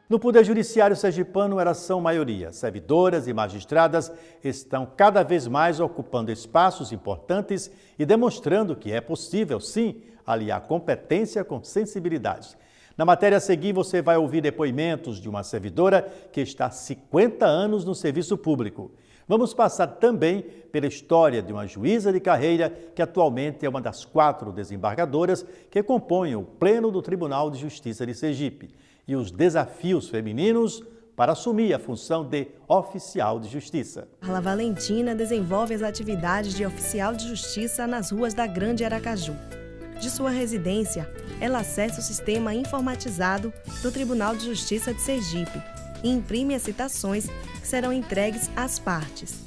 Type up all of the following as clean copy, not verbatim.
No Poder Judiciário sergipano, elas são maioria. Servidoras e magistradas estão cada vez mais ocupando espaços importantes e demonstrando que é possível, sim, aliar competência com sensibilidade. Na matéria a seguir, você vai ouvir depoimentos de uma servidora que está há 50 anos no serviço público. Vamos passar também pela história de uma juíza de carreira que atualmente é uma das 4 desembargadoras que compõem o Pleno do Tribunal de Justiça de Sergipe e os desafios femininos para assumir a função de oficial de justiça. Carla Valentina desenvolve as atividades de oficial de justiça nas ruas da Grande Aracaju. De sua residência, ela acessa o sistema informatizado do Tribunal de Justiça de Sergipe e imprime as citações que serão entregues às partes.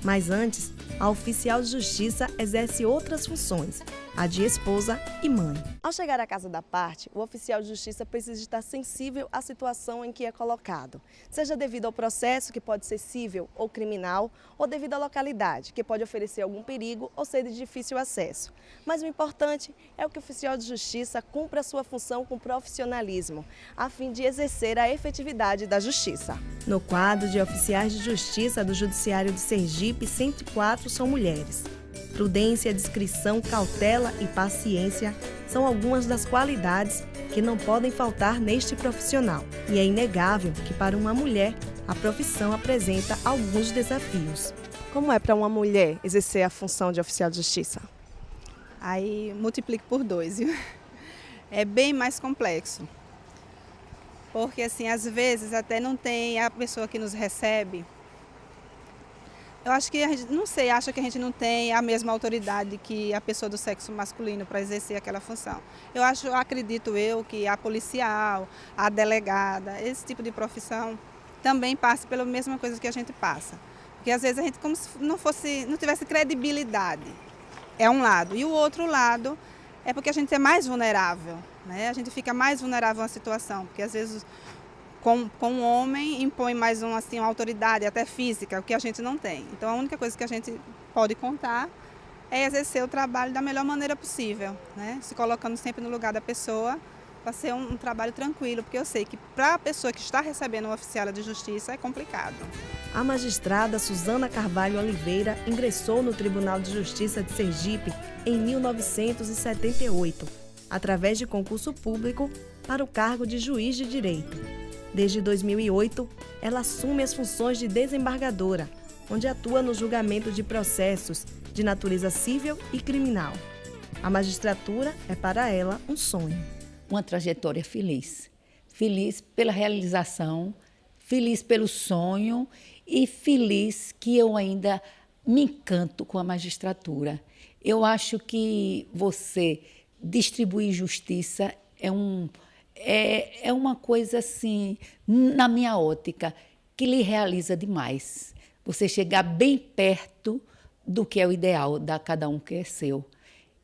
Mas antes, a oficial de justiça exerce outras funções, a de esposa e mãe. Ao chegar à casa da parte, o oficial de justiça precisa estar sensível à situação em que é colocado, seja devido ao processo, que pode ser civil ou criminal, ou devido à localidade, que pode oferecer algum perigo ou ser de difícil acesso. Mas o importante é que o oficial de justiça cumpra a sua função com profissionalismo, a fim de exercer a efetividade da justiça. No quadro de oficiais de justiça do Judiciário de Sergipe, 104 são mulheres. Prudência, discrição, cautela e paciência são algumas das qualidades que não podem faltar neste profissional. E é inegável que, para uma mulher, a profissão apresenta alguns desafios. Como é para uma mulher exercer a função de oficial de justiça? Aí multiplique por 2, viu? É bem mais complexo. Porque, assim, às vezes até não tem a pessoa que nos recebe. Eu acho que a gente, não sei, acha que a gente não tem a mesma autoridade que a pessoa do sexo masculino para exercer aquela função. Acredito eu que a policial, a delegada, esse tipo de profissão também passa pela mesma coisa que a gente passa. Porque às vezes a gente como se não tivesse credibilidade. É um lado. E o outro lado é porque a gente é mais vulnerável, né? A gente fica mais vulnerável a uma situação, porque às vezes com um homem impõe mais uma autoridade, até física, o que a gente não tem. Então a única coisa que a gente pode contar é exercer o trabalho da melhor maneira possível, né? Se colocando sempre no lugar da pessoa, para ser um trabalho tranquilo, porque eu sei que para a pessoa que está recebendo um oficial de justiça é complicado. A magistrada Suzana Carvalho Oliveira ingressou no Tribunal de Justiça de Sergipe em 1978, através de concurso público para o cargo de juiz de direito. Desde 2008, ela assume as funções de desembargadora, onde atua no julgamento de processos de natureza civil e criminal. A magistratura é para ela um sonho. Uma trajetória feliz. Feliz pela realização, feliz pelo sonho e feliz que eu ainda me encanto com a magistratura. Eu acho que você distribuir justiça é uma coisa assim, na minha ótica, que lhe realiza demais. Você chegar bem perto do que é o ideal da cada um que é seu.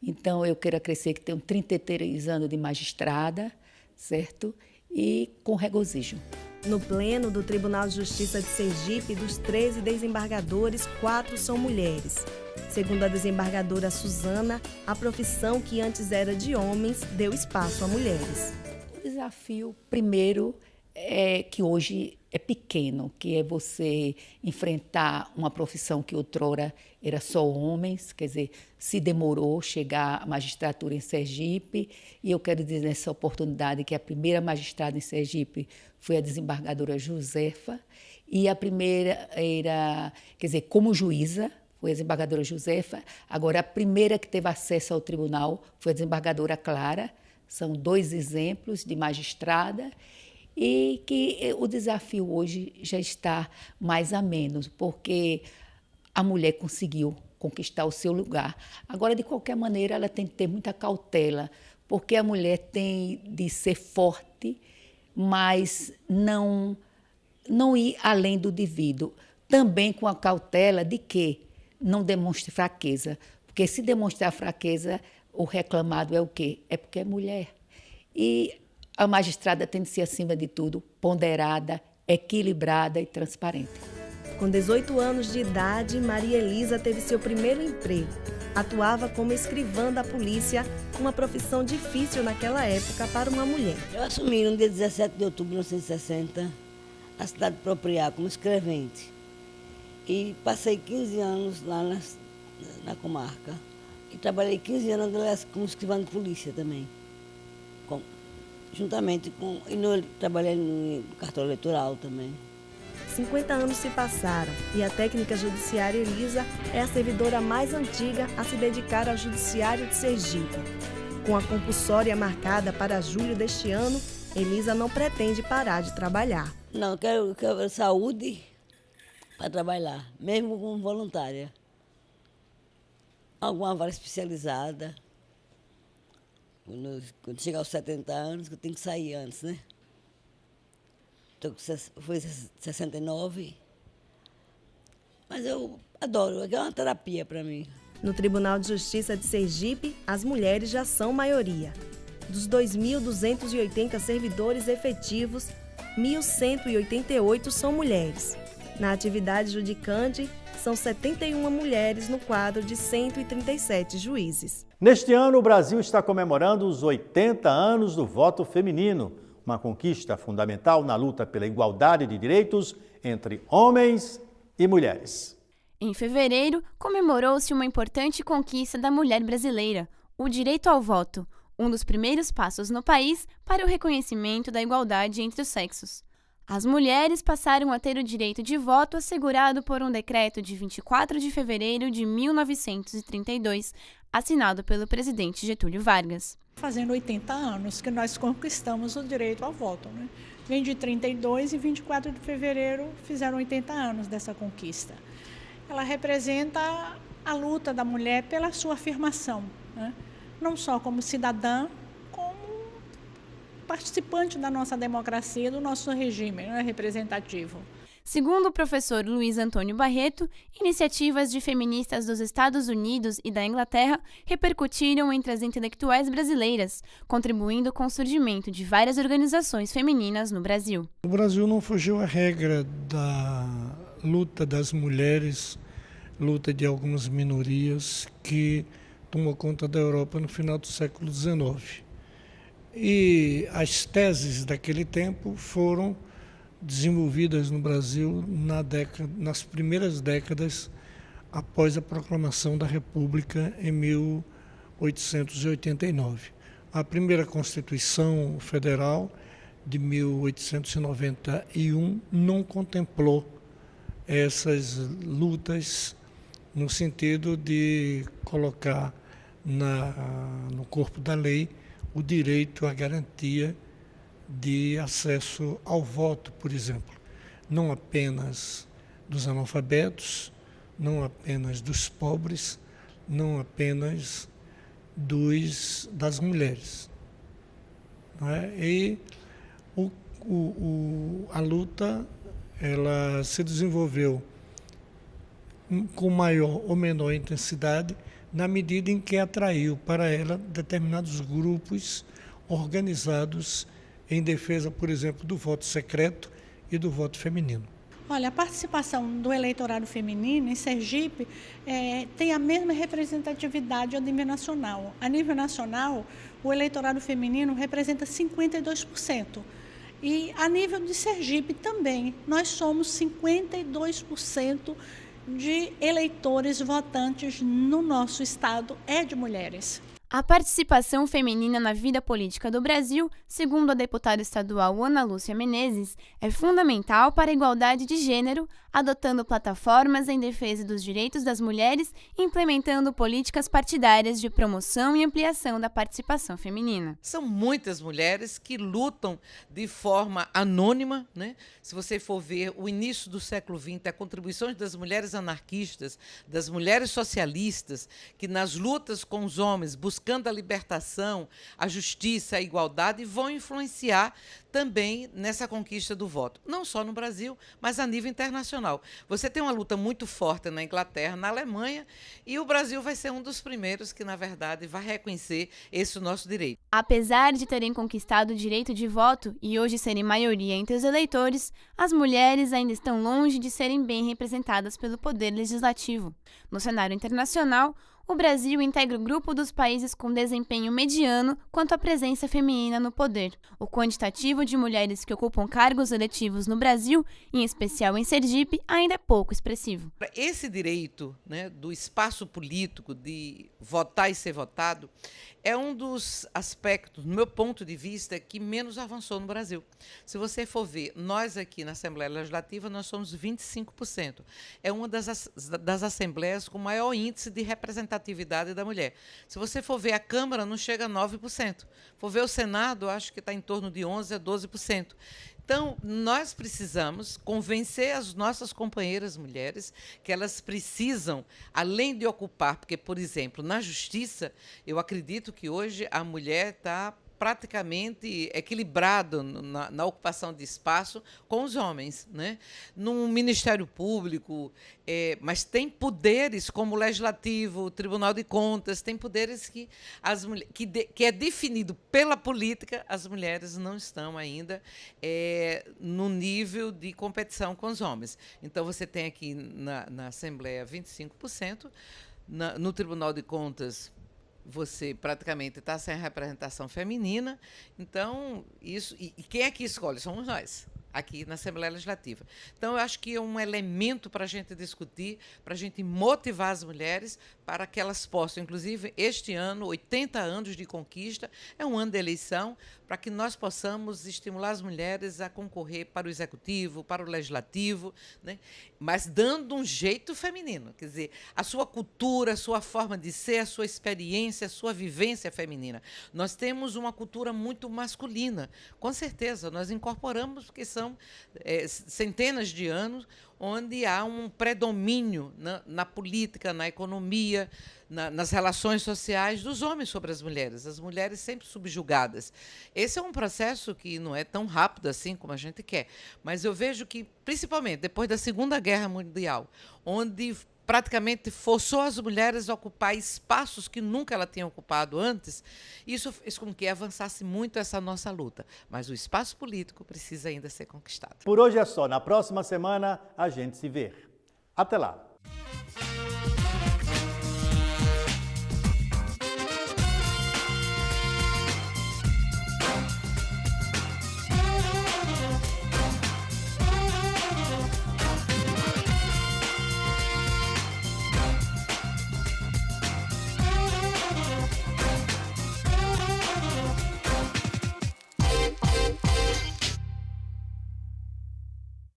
Então, eu quero crescer, que tenho 33 anos de magistrada, certo? E com regozijo. No Pleno do Tribunal de Justiça de Sergipe, dos 13 desembargadores, 4 são mulheres. Segundo a desembargadora Suzana, a profissão que antes era de homens deu espaço a mulheres. O desafio, primeiro, é que hoje é pequeno, que é você enfrentar uma profissão que outrora era só homens, quer dizer, se demorou chegar à magistratura em Sergipe, e eu quero dizer nessa oportunidade que a primeira magistrada em Sergipe foi a desembargadora Josefa, e a primeira era, quer dizer, como juíza, foi a desembargadora Josefa, agora a primeira que teve acesso ao tribunal foi a desembargadora Clara. São 2 exemplos de magistrada, e que o desafio hoje já está mais ameno, porque a mulher conseguiu conquistar o seu lugar. Agora, de qualquer maneira, ela tem que ter muita cautela, porque a mulher tem de ser forte, mas não ir além do devido. Também com a cautela de que não demonstre fraqueza, porque se demonstrar fraqueza, o reclamado é o quê? É porque é mulher. E a magistrada tem de ser, acima de tudo, ponderada, equilibrada e transparente. Com 18 anos de idade, Maria Elisa teve seu primeiro emprego. atuava como escrivã da polícia, uma profissão difícil naquela época para uma mulher. Eu assumi no dia 17 de outubro de 1960 a cidade de Propriá como escrevente e passei 15 anos lá na comarca e trabalhei 15 anos como escrivã de polícia também, juntamente com... trabalhei no cartório eleitoral também. 50 anos se passaram e a técnica judiciária Elisa é a servidora mais antiga a se dedicar ao judiciário de Sergipe. Com a compulsória marcada para julho deste ano, Elisa não pretende parar de trabalhar. Não, eu quero saúde para trabalhar, mesmo como voluntária. Alguma vara especializada. Quando chegar aos 70 anos, que eu tenho que sair antes, né? Foi 69, mas eu adoro, é uma terapia para mim. No Tribunal de Justiça de Sergipe, as mulheres já são maioria. Dos 2.280 servidores efetivos, 1.188 são mulheres. Na atividade judicante, são 71 mulheres no quadro de 137 juízes. Neste ano, o Brasil está comemorando os 80 anos do voto feminino, uma conquista fundamental na luta pela igualdade de direitos entre homens e mulheres. Em fevereiro, comemorou-se uma importante conquista da mulher brasileira, o direito ao voto, um dos primeiros passos no país para o reconhecimento da igualdade entre os sexos. As mulheres passaram a ter o direito de voto assegurado por um decreto de 24 de fevereiro de 1932, assinado pelo presidente Getúlio Vargas. Fazendo 80 anos que nós conquistamos o direito ao voto, né? Vem de 32 e 24 de fevereiro fizeram 80 anos dessa conquista. Ela representa a luta da mulher pela sua afirmação, né? Não só como cidadã, como participante da nossa democracia, do nosso regime, né, representativo. Segundo o professor Luiz Antônio Barreto, iniciativas de feministas dos Estados Unidos e da Inglaterra repercutiram entre as intelectuais brasileiras, contribuindo com o surgimento de várias organizações femininas no Brasil. O Brasil não fugiu à regra da luta das mulheres, luta de algumas minorias que tomou conta da Europa no final do século XIX. E as teses daquele tempo foram desenvolvidas no Brasil nas primeiras décadas após a proclamação da República em 1889. A primeira Constituição Federal de 1891 não contemplou essas lutas no sentido de colocar no corpo da lei o direito à garantia de acesso ao voto, por exemplo, não apenas dos analfabetos, não apenas dos pobres, não apenas das mulheres. Não é? E a luta ela se desenvolveu com maior ou menor intensidade na medida em que atraiu para ela determinados grupos organizados em defesa, por exemplo, do voto secreto e do voto feminino. Olha, a participação do eleitorado feminino em Sergipe tem a mesma representatividade a nível nacional. A nível nacional, o eleitorado feminino representa 52%. E a nível de Sergipe também, nós somos 52% de eleitores votantes no nosso estado de mulheres. A participação feminina na vida política do Brasil, segundo a deputada estadual Ana Lúcia Menezes, é fundamental para a igualdade de gênero, adotando plataformas em defesa dos direitos das mulheres e implementando políticas partidárias de promoção e ampliação da participação feminina. São muitas mulheres que lutam de forma anônima, né? Se você for ver o início do século XX, a contribuição das mulheres anarquistas, das mulheres socialistas, que nas lutas com os homens, buscando a libertação, a justiça, a igualdade, vão influenciar também nessa conquista do voto. Não só no Brasil, mas a nível internacional. Você tem uma luta muito forte na Inglaterra, na Alemanha, e o Brasil vai ser um dos primeiros que, na verdade, vai reconhecer esse nosso direito. Apesar de terem conquistado o direito de voto e hoje serem maioria entre os eleitores, as mulheres ainda estão longe de serem bem representadas pelo poder legislativo. No cenário internacional, o Brasil integra o grupo dos países com desempenho mediano quanto à presença feminina no poder. O quantitativo de mulheres que ocupam cargos eletivos no Brasil, em especial em Sergipe, ainda é pouco expressivo. Esse direito, né, do espaço político, de votar e ser votado, é um dos aspectos, no meu ponto de vista, que menos avançou no Brasil. Se você for ver, nós aqui na Assembleia Legislativa, nós somos 25%. É uma das assembleias com maior índice de representatividade da mulher. Se você for ver a Câmara, não chega a 9%. For ver o Senado, acho que está em torno de 11% a 12%. Então, nós precisamos convencer as nossas companheiras mulheres que elas precisam, além de ocupar, porque, por exemplo, na justiça, eu acredito que hoje a mulher está praticamente equilibrado na ocupação de espaço com os homens, né? No Ministério Público, mas tem poderes como o Legislativo, o Tribunal de Contas, tem poderes que é definido pela política, as mulheres não estão ainda no nível de competição com os homens. Então, você tem aqui na Assembleia 25%, no Tribunal de Contas você praticamente está sem representação feminina. Então, isso. E quem é que escolhe? Somos nós, aqui na Assembleia Legislativa. Então, eu acho que é um elemento para a gente discutir, para a gente motivar as mulheres para que elas possam, inclusive, este ano, 80 anos de conquista, é um ano de eleição, para que nós possamos estimular as mulheres a concorrer para o Executivo, para o Legislativo, né? Mas dando um jeito feminino, quer dizer, a sua cultura, a sua forma de ser, a sua experiência, a sua vivência feminina. Nós temos uma cultura muito masculina, com certeza, nós incorporamos, porque são centenas de anos onde há um predomínio na política, na economia, nas relações sociais dos homens sobre as mulheres sempre subjugadas. Esse é um processo que não é tão rápido assim como a gente quer, mas eu vejo que, principalmente depois da Segunda Guerra Mundial, onde praticamente forçou as mulheres a ocupar espaços que nunca ela tinha ocupado antes, isso fez com que avançasse muito essa nossa luta. Mas o espaço político precisa ainda ser conquistado. Por hoje é só. Na próxima semana a gente se vê. Até lá!